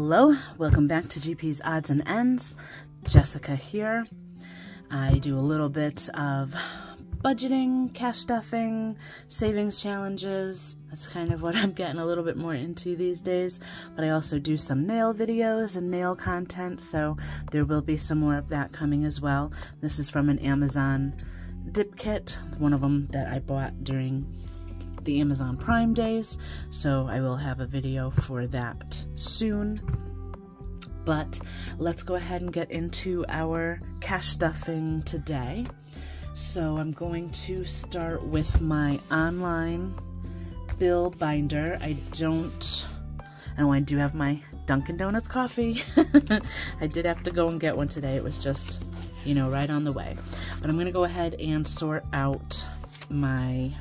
Hello, welcome back to GP's Odds and Ends. Jessica here. I do a little bit of budgeting, cash stuffing, savings challenges. That's kind of what I'm getting a little bit more into these days. But I also do some nail videos and nail content, so there will be some more of that coming as well. This is from an Amazon dip kit, one of them that I bought during the Amazon Prime days, so I will have a video for that soon. But let's go ahead and get into our cash stuffing today. So I'm going to start with my online bill binder. I do have my Dunkin' Donuts coffee. I did have to go and get one today. It was just, you know, right on the way. But I'm going to go ahead and sort out my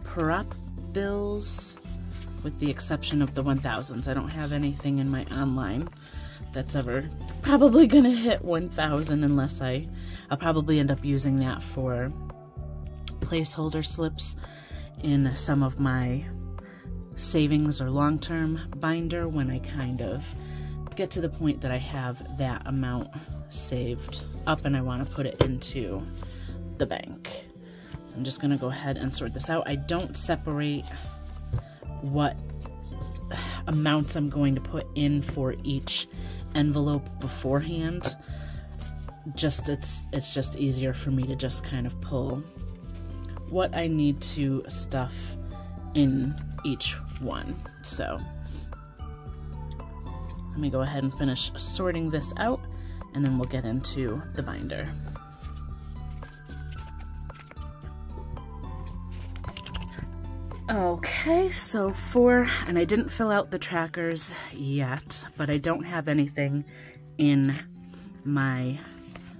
prop bills with the exception of the 1000s. I don't have anything in my online that's ever probably gonna hit 1000 unless I'll probably end up using that for placeholder slips in some of my savings or long-term binder when I kind of get to the point that I have that amount saved up and I want to put it into the bank. I'm just going to go ahead and sort this out. I don't separate what amounts I'm going to put in for each envelope beforehand. It's just easier for me to just kind of pull what I need to stuff in each one. So let me go ahead and finish sorting this out and then we'll get into the binder. Okay, so and I didn't fill out the trackers yet, but I don't have anything in my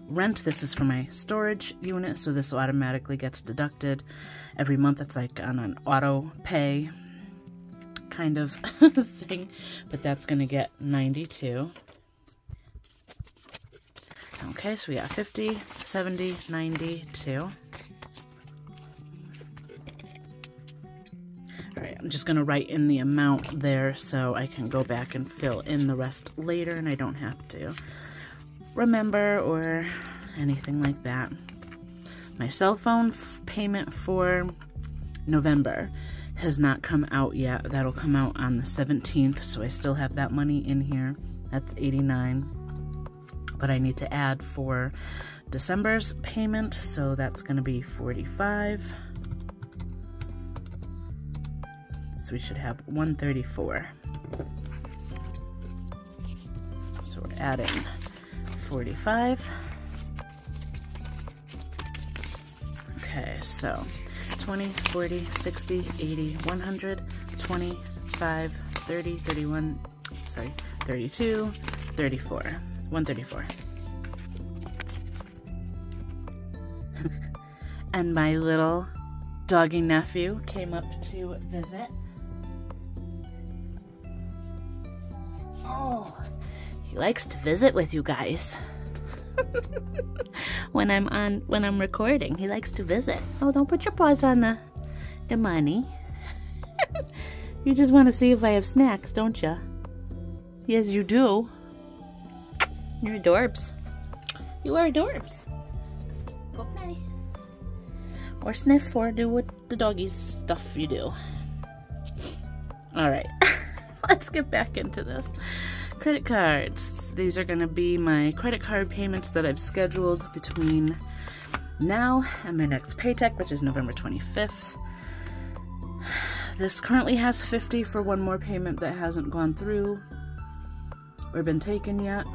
rent. This is for my storage unit, so this automatically gets deducted every month. It's like on an auto pay kind of thing, but that's gonna get 92. Okay, so we got 50, 70, 92. Alright, I'm just going to write in the amount there so I can go back and fill in the rest later and I don't have to remember or anything like that. My cell phone payment for November has not come out yet. That'll come out on the 17th, so I still have that money in here. That's 89. But I need to add for December's payment, so that's going to be 45. So we should have 134. So we're adding 45. Okay, so 20, 40, 60, 80, 100, 25, 30, 31, sorry, 32, 34. 134. And my little doggy nephew came up to visit. Oh, he likes to visit with you guys. when I'm recording, he likes to visit. Oh, don't put your paws on the money. You just want to see if I have snacks, don't you? Yes, you do. You're adorbs. You are adorbs. Go play. Or sniff or do what the doggies stuff you do. Alright. Let's get back into this. Credit cards. These are going to be my credit card payments that I've scheduled between now and my next paycheck, which is November 25th. This currently has 50 for one more payment that hasn't gone through or been taken yet.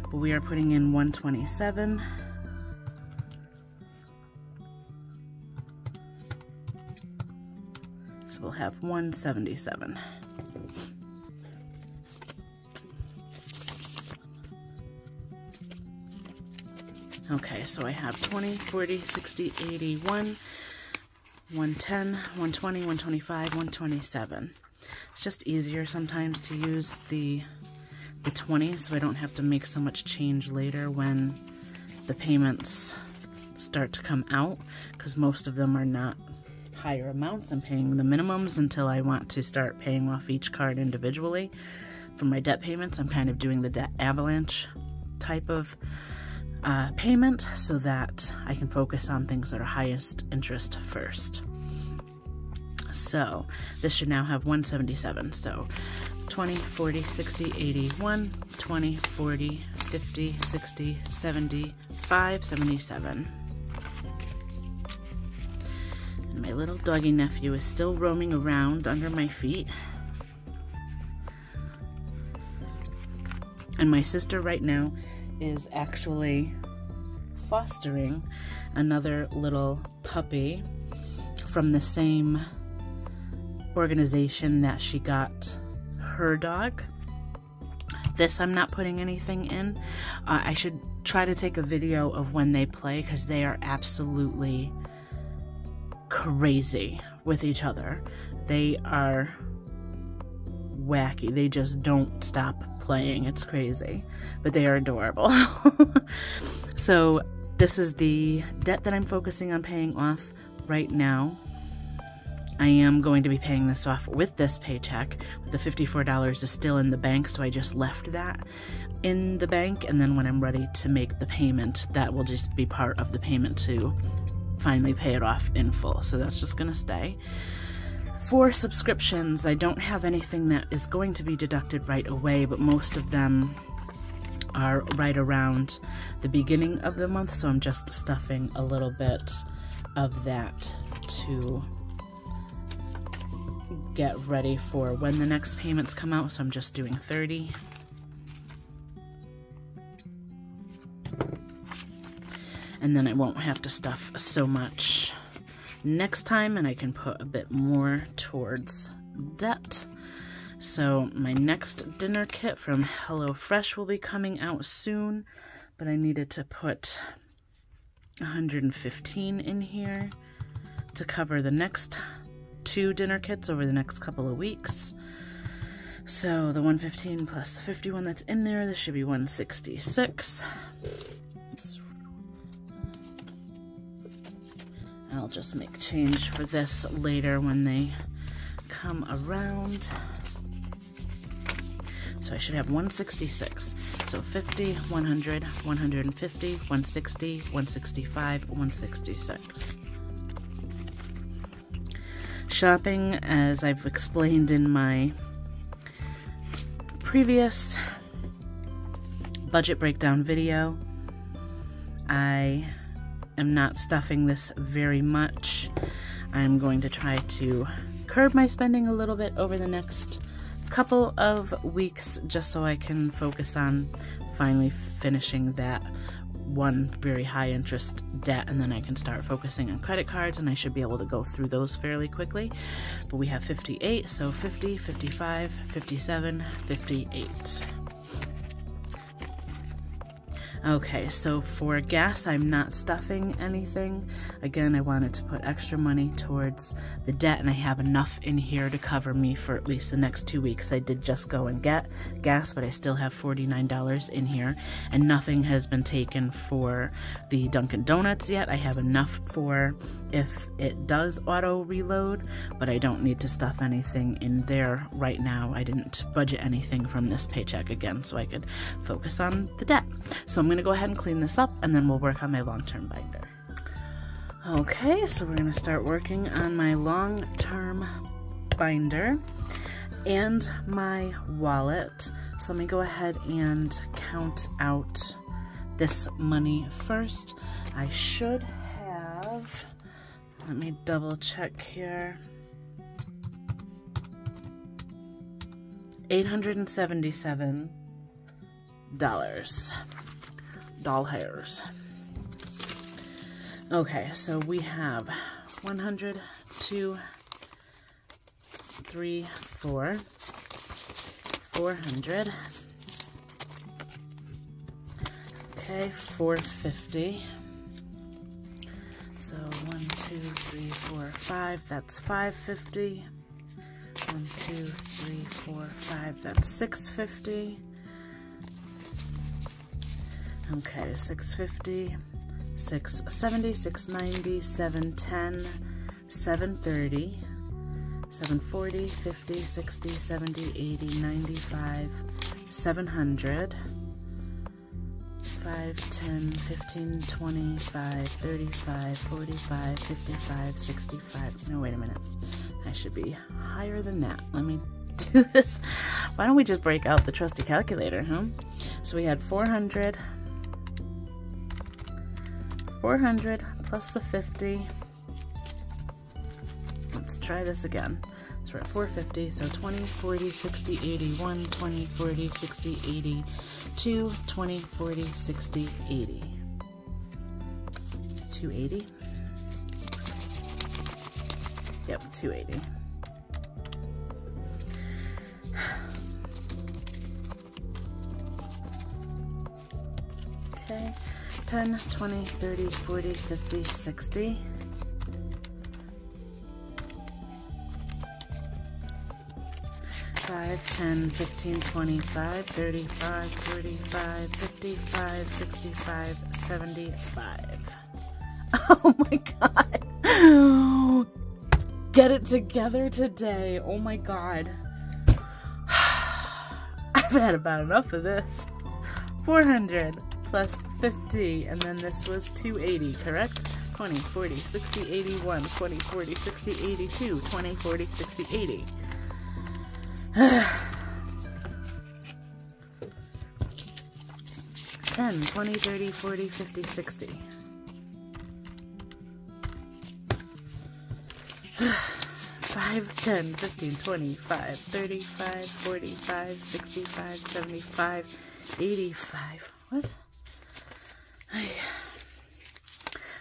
But we are putting in 127. So we'll have 177. Okay, so I have 20, 40, 60, 80, 110, 120, 125, 127. It's just easier sometimes to use the 20 so I don't have to make so much change later when the payments start to come out, because most of them are not higher amounts. I'm paying the minimums until I want to start paying off each card individually. For my debt payments, I'm kind of doing the debt avalanche type of payment so that I can focus on things that are highest interest first. So this should now have 177. So 20, 40, 60, 80, 1, 20, 40, 50, 60, 70, 577. And my little doggy nephew is still roaming around under my feet. And my sister right now is actually fostering another little puppy from the same organization that she got her dog. This I'm not putting anything in. I should try to take a video of when they play because they are absolutely crazy with each other. They are wacky. They just don't stop playing. It's crazy, but they are adorable. So this is the debt that I'm focusing on paying off right now. I am going to be paying this off with this paycheck. The $54 is still in the bank, so I just left that in the bank, and then when I'm ready to make the payment, that will just be part of the payment to finally pay it off in full. So that's just gonna stay. For subscriptions, I don't have anything that is going to be deducted right away, but most of them are right around the beginning of the month, so I'm just stuffing a little bit of that to get ready for when the next payments come out. So I'm just doing 30. And then I won't have to stuff so much next time, and I can put a bit more towards debt. So my next dinner kit from HelloFresh will be coming out soon, but I needed to put 115 in here to cover the next 2 dinner kits over the next couple of weeks. So the 115 plus the 51 that's in there, this should be 166. I'll just make change for this later when they come around. So I should have 166. So 50, 100, 150, 160, 165, 166. Shopping, as I've explained in my previous budget breakdown video, I am not stuffing this very much. I'm going to try to curb my spending a little bit over the next couple of weeks just so I can focus on finally finishing that one very high interest debt, and then I can start focusing on credit cards, and I should be able to go through those fairly quickly. But we have 58, so 50, 55, 57, 58. Okay, so for gas, I'm not stuffing anything. Again, I wanted to put extra money towards the debt, and I have enough in here to cover me for at least the next 2 weeks. I did just go and get gas, but I still have $49 in here, and nothing has been taken for the Dunkin' Donuts yet. I have enough for if it does auto reload, but I don't need to stuff anything in there right now. I didn't budget anything from this paycheck again, so I could focus on the debt. So I'm going to go ahead and clean this up, and then we'll work on my long-term binder. Okay, so we're going to start working on my long-term binder and my wallet. So let me go ahead and count out this money first. I should have, let me double check here, $877. Doll hairs. Okay, so we have 100, 2, 3, 4, 400. Okay, 450. So 1, 2, 3, 4, 5. That's 550. 1, 2, 3, 4, 5. That's 650. Okay, 650, 670, 690, 710, 730, 740, 50, 60, 70, 80, 95, 700, 5, 10, 15, 25, 35, 45, 55, 65. No, wait a minute. I should be higher than that. Let me do this. Why don't we just break out the trusty calculator, huh? So we had 400 plus the 50. Let's try this again. So we're at 450, so 20, 40, 60, 80, 1, 20, 40, 60, 80, 2, 20, 40, 60, 80. 280? Yep, 280. Okay, 10, 20, 30, 40, 50, 60. 5, 10, 15, 25, 35, 45, 55, 65, 75. Oh my god. Get it together today. Oh my god. I've had about enough of this. 400 plus 50, and then this was 280, correct? 20, 40, 60, 81, 20, 40, 60, 82, 20, 40, 60, 80. 10, 20, 30, 40, 50, 60. 5, 10, 15, 25, 35, 45, 65, 75, 85. What?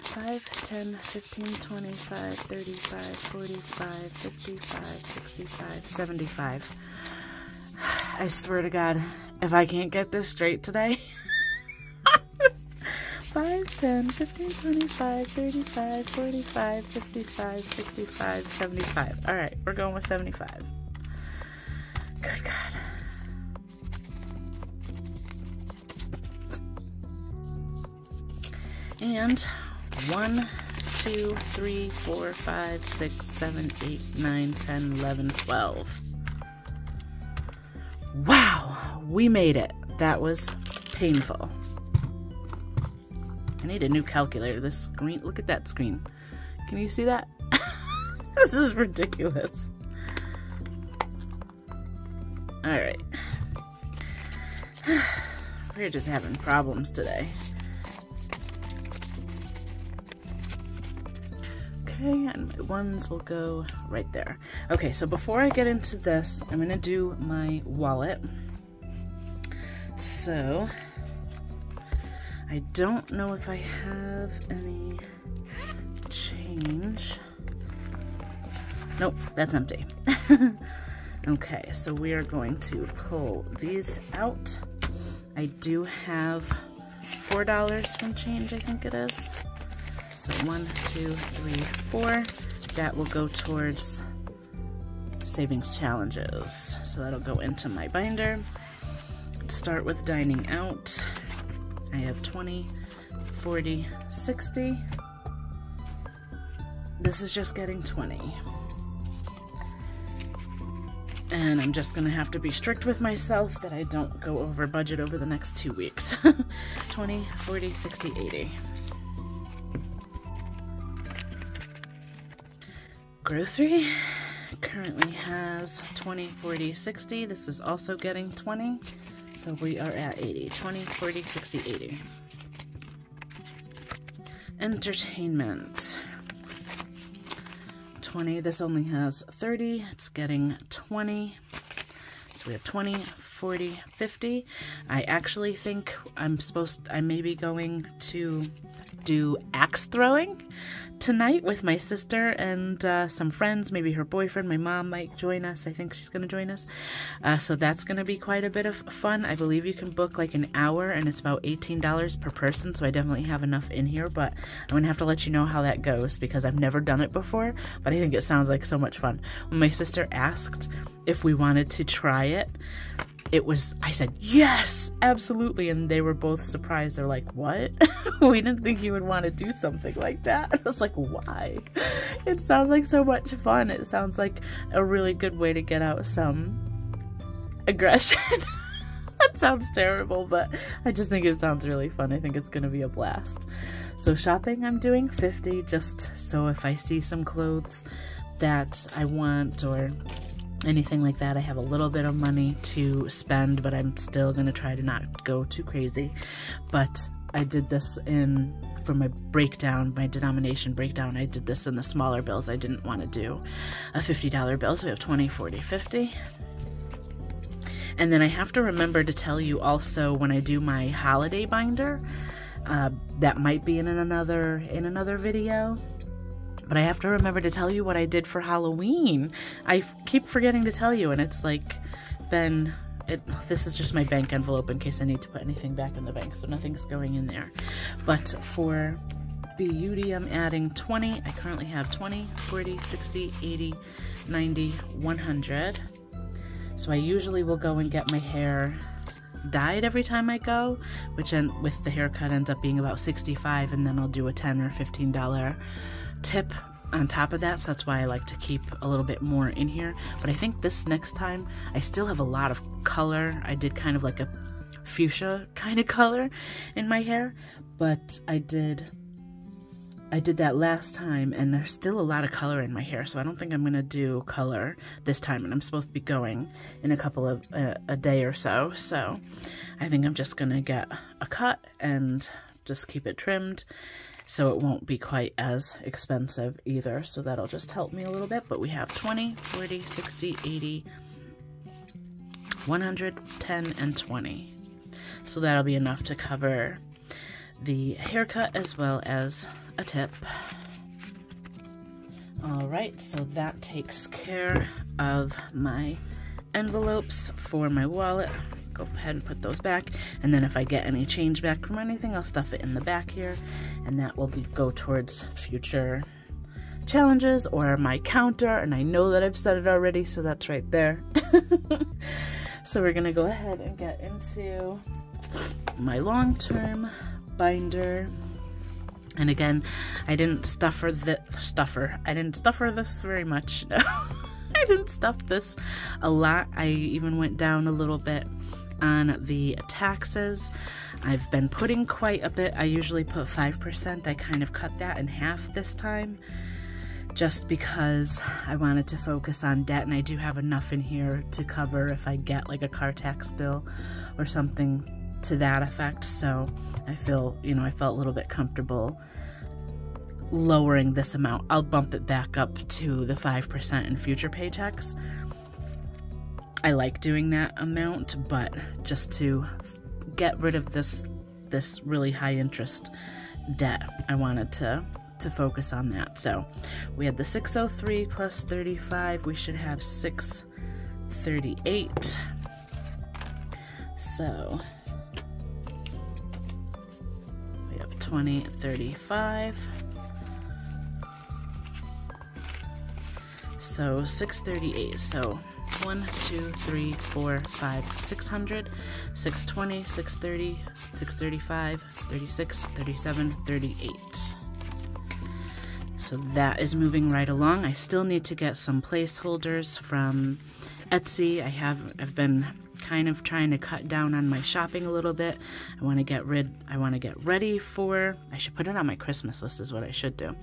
5, 10, 15, 25, 35, 45, 55, 65, 75. I swear to God, if I can't get this straight today. 5, 10, 15, 25, 35, 45, 55, 65, 75. All right, we're going with 75. Good God. And 1, 2, 3, 4, 5, 6, 7, 8, 9, 10, 11, 12. Wow, we made it. That was painful. I need a new calculator. This screen, look at that screen. Can you see that? This is ridiculous. All right. We're just having problems today. Okay, and my ones will go right there. Okay, so before I get into this, I'm gonna do my wallet. So, I don't know if I have any change. Nope, that's empty. Okay, so we are going to pull these out. I do have $4 from change, I think it is. So 1, 2, 3, 4. That will go towards savings challenges. So that'll go into my binder. Start with dining out. I have 20, 40, 60. This is just getting 20. And I'm just gonna have to be strict with myself that I don't go over budget over the next 2 weeks. 20, 40, 60, 80. Grocery currently has 20, 40, 60. This is also getting 20. So we are at 80. 20, 40, 60, 80. Entertainment. 20. This only has 30. It's getting 20. So we have 20, 40, 50. I actually think I may be going to do axe throwing tonight with my sister and some friends. Maybe her boyfriend, my mom might join us. I think she's going to join us. So that's going to be quite a bit of fun. I believe you can book like an hour and it's about $18 per person. So I definitely have enough in here, but I'm going to have to let you know how that goes because I've never done it before, but I think it sounds like so much fun. When my sister asked if we wanted to try it, I said, yes, absolutely. And they were both surprised. They're like, what? We didn't think you would want to do something like that. I was like, why? It sounds like so much fun. It sounds like a really good way to get out some aggression. That sounds terrible, but I just think it sounds really fun. I think it's going to be a blast. So shopping, I'm doing $50, just so if I see some clothes that I want or anything like that, I have a little bit of money to spend, but I'm still going to try to not go too crazy. But I did this for my breakdown, my denomination breakdown, I did this in the smaller bills. I didn't want to do a $50 bill, so we have 20, 40, 50. And then I have to remember to tell you also when I do my holiday binder, that might be in another video, but I have to remember to tell you what I did for Halloween. I keep forgetting to tell you, and it's like this is just my bank envelope in case I need to put anything back in the bank, so nothing's going in there. But for beauty, I'm adding 20. I currently have 20, 40, 60, 80, 90, 100. So I usually will go and get my hair dyed every time I go, which with the haircut ends up being about $65, and then I'll do a $10 or $15 tip on top of that, so that's why I like to keep a little bit more in here. But I think this next time, I still have a lot of color. I did kind of like a fuchsia kind of color in my hair, but I did that last time, and there's still a lot of color in my hair, so I don't think I'm gonna do color this time, and I'm supposed to be going in a day or so, so I think I'm just gonna get a cut and just keep it trimmed, so it won't be quite as expensive either, so that'll just help me a little bit. But we have 20, 40, 60, 80, 100, 10, and 20, so that'll be enough to cover the haircut as well as a tip. Alright, so that takes care of my envelopes for my wallet. Go ahead and put those back, and then if I get any change back from anything, I'll stuff it in the back here, and that will go towards future challenges or my counter, and I know that I've said it already, so that's right there. So we're gonna go ahead and get into my long-term binder. And again, I didn't stuffer this very much. No. I didn't stuff this a lot. I even went down a little bit on the taxes. I've been putting quite a bit. I usually put 5%. I kind of cut that in half this time, just because I wanted to focus on debt, and I do have enough in here to cover if I get like a car tax bill or something to that effect. So I felt a little bit comfortable lowering this amount. I'll bump it back up to the 5% in future paychecks. I like doing that amount, but just to get rid of this really high interest debt, I wanted to focus on that. So we had the 603 plus 35. We should have 638. So 20, 35. So 638. So 1, 2, 3, 4, 5, 600, 620, 630, 635, 36, 37, 38. So that is moving right along. I still need to get some placeholders from Etsy. I've been kind of trying to cut down on my shopping a little bit. I want to get ready for, I should put it on my Christmas list is what I should do.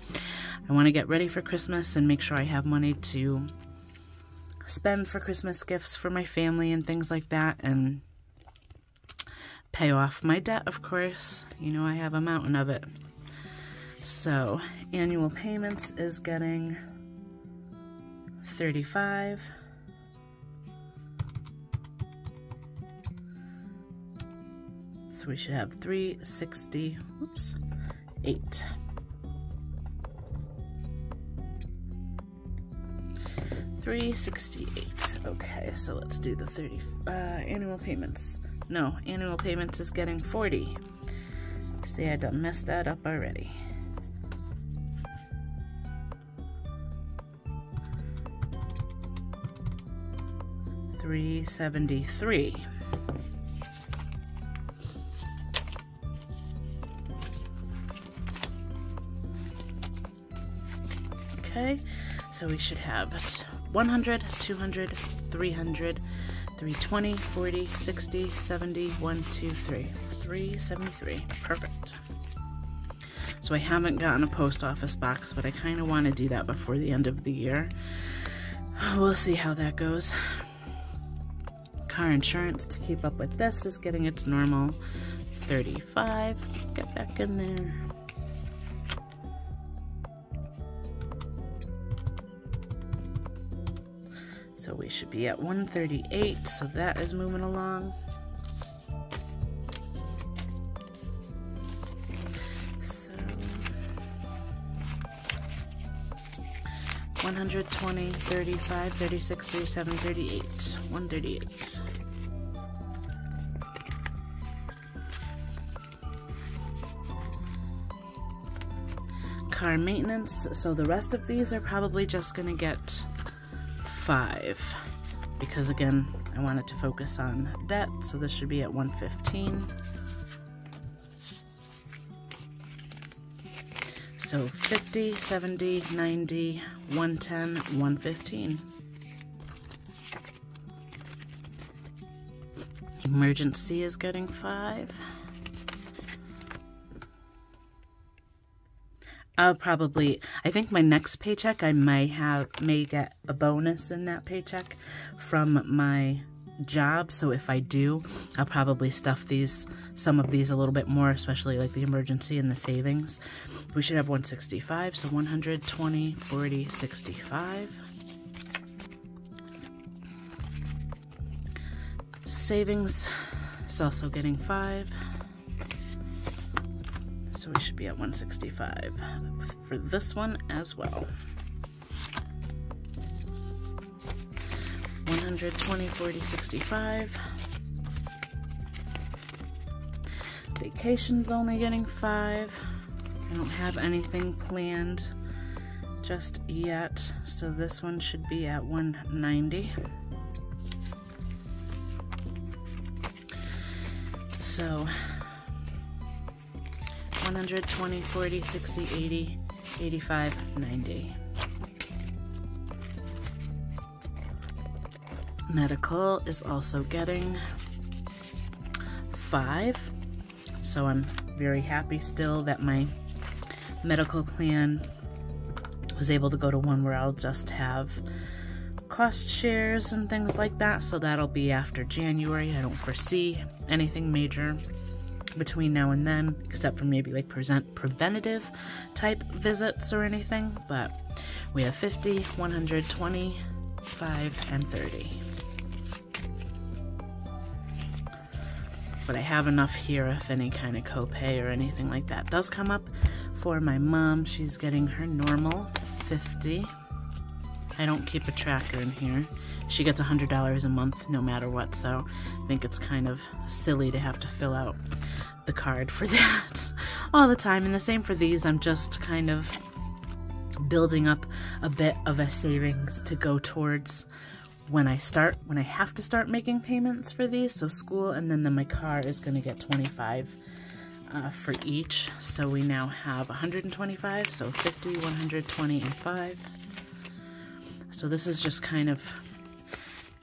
I want to get ready for Christmas and make sure I have money to spend for Christmas gifts for my family and things like that, and pay off my debt, of course. You know, I have a mountain of it. So annual payments is getting $35. So we should have 368. 368. Okay, so let's do the annual payments. No, annual payments is getting 40. See, I done messed that up already. $373. Okay, so we should have 100, 200, 300, 320, 40, 60, 70, 1, 2, 3. 373. Perfect. So I haven't gotten a post office box, but I kind of want to do that before the end of the year. We'll see how that goes. Car insurance to keep up with this is getting its normal 35. Get back in there. So we should be at 138, so that is moving along. So 120, 35, 36, 37, 38, 138. Car maintenance, so the rest of these are probably just gonna get 5, because again, I wanted to focus on debt, so this should be at 115. So 50, 70, 90, 110, 115. Emergency is getting 5. I think my next paycheck, I may get a bonus in that paycheck from my job. So if I do, I'll probably stuff some of these a little bit more, especially like the emergency and the savings. We should have 165, so 120, 40, 65. Savings is also getting 5. So we should be at 165 for this one as well. 120, 40, 65. Vacation's only getting 5. I don't have anything planned just yet, so this one should be at 190. So 120, 40, 60, 80, 85, 90. Medical is also getting 5. So I'm very happy still that my medical plan was able to go to one where I'll just have cost shares and things like that. So that'll be after January. I don't foresee anything major between now and then, except for maybe like preventative type visits or anything. But we have 50, 120, 5, and 30. But I have enough here if any kind of copay or anything like that does come up. For my mom, she's getting her normal 50. I don't keep a tracker in here. She gets $100 a month no matter what, so I think it's kind of silly to have to fill out the card for that all the time. And the same for these. I'm just kind of building up a bit of a savings to go towards when I have to start making payments for these. So school, and then my car is going to get 25 for each. So we now have 125, so 50, 120, and 5. So this is just kind of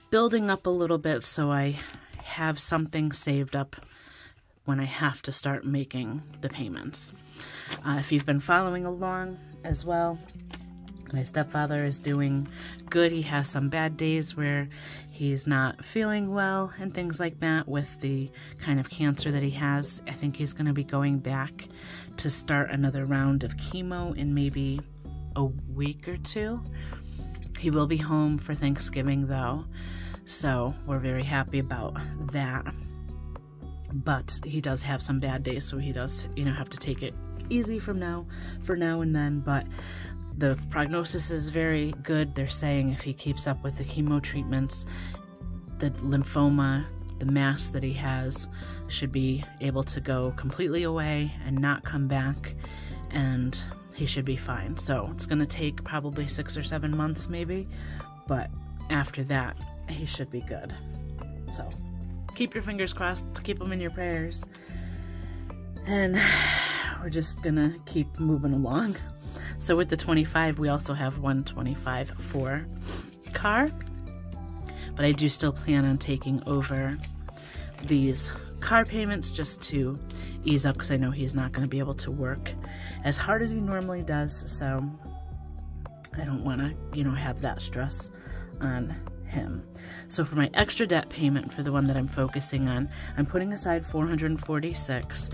building up a little bit so I have something saved up when I have to start making the payments. If you've been following along as well, my stepfather is doing good. He has some bad days where he's not feeling well and things like that with the kind of cancer that he has. I think he's going to be going back to start another round of chemo in maybe a week or 2. He will be home for Thanksgiving though, so we're very happy about that. But he does have some bad days, so he does, have to take it easy for now and then. But the prognosis is very good. They're saying if he keeps up with the chemo treatments, the lymphoma, the mass that he has, should be able to go completely away and not come back, and he should be fine. So it's going to take probably 6 or 7 months maybe, but after that, he should be good. So keep your fingers crossed, keep them in your prayers, and we're just gonna keep moving along. So with the 25, we also have 125 for car. But I do still plan on taking over these car payments just to ease up, because I know he's not going to be able to work as hard as he normally does. So I don't want to, you know, have that stress on him. So for my extra debt payment, for the one that I'm focusing on, I'm putting aside $446.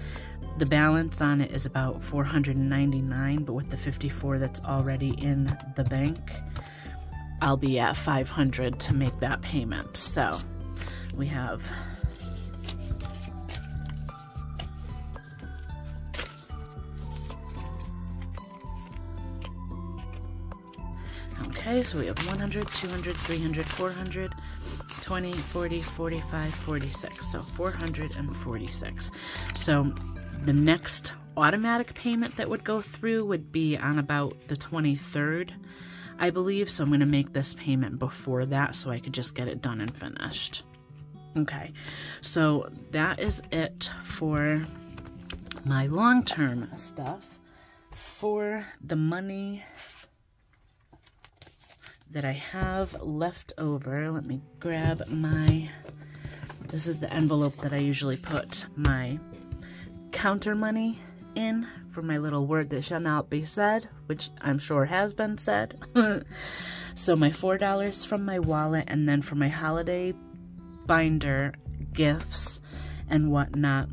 The balance on it is about $499, but with the $54 that's already in the bank, I'll be at $500 to make that payment. So we have okay, so we have 100, 200, 300, 400, 20, 40, 45, 46. So 446. So the next automatic payment that would go through would be on about the 23rd, I believe. So I'm going to make this payment before that so I could just get it done and finished. Okay, so that is it for my long-term stuff. For the money that I have left over, let me grab my, this is the envelope that I usually put my counter money in for my little word that shall not be said, which I'm sure has been said. So my $4 from my wallet, and then for my holiday binder, gifts, and whatnot,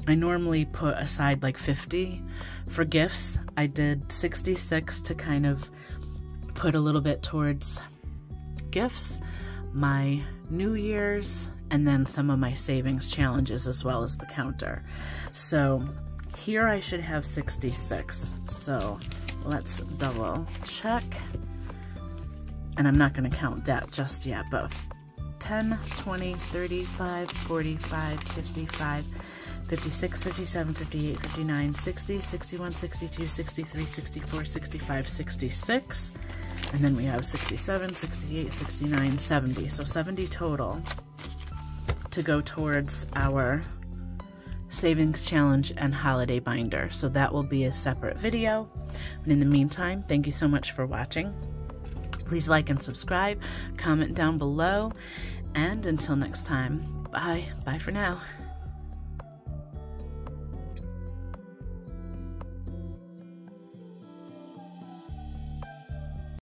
I normally put aside like $50 for gifts. I did $66 to kind of put a little bit towards gifts, my New Year's, and then some of my savings challenges, as well as the counter. So here I should have 66. So let's double check. And I'm not going to count that just yet, but 10, 20, 35, 45, 55, 56, 57, 58, 59, 60, 61, 62, 63, 64, 65, 66. And then we have 67, 68, 69, 70. So 70 total to go towards our savings challenge and holiday binder. So that will be a separate video. But in the meantime, thank you so much for watching. Please like and subscribe, comment down below, and until next time, bye. Bye for now.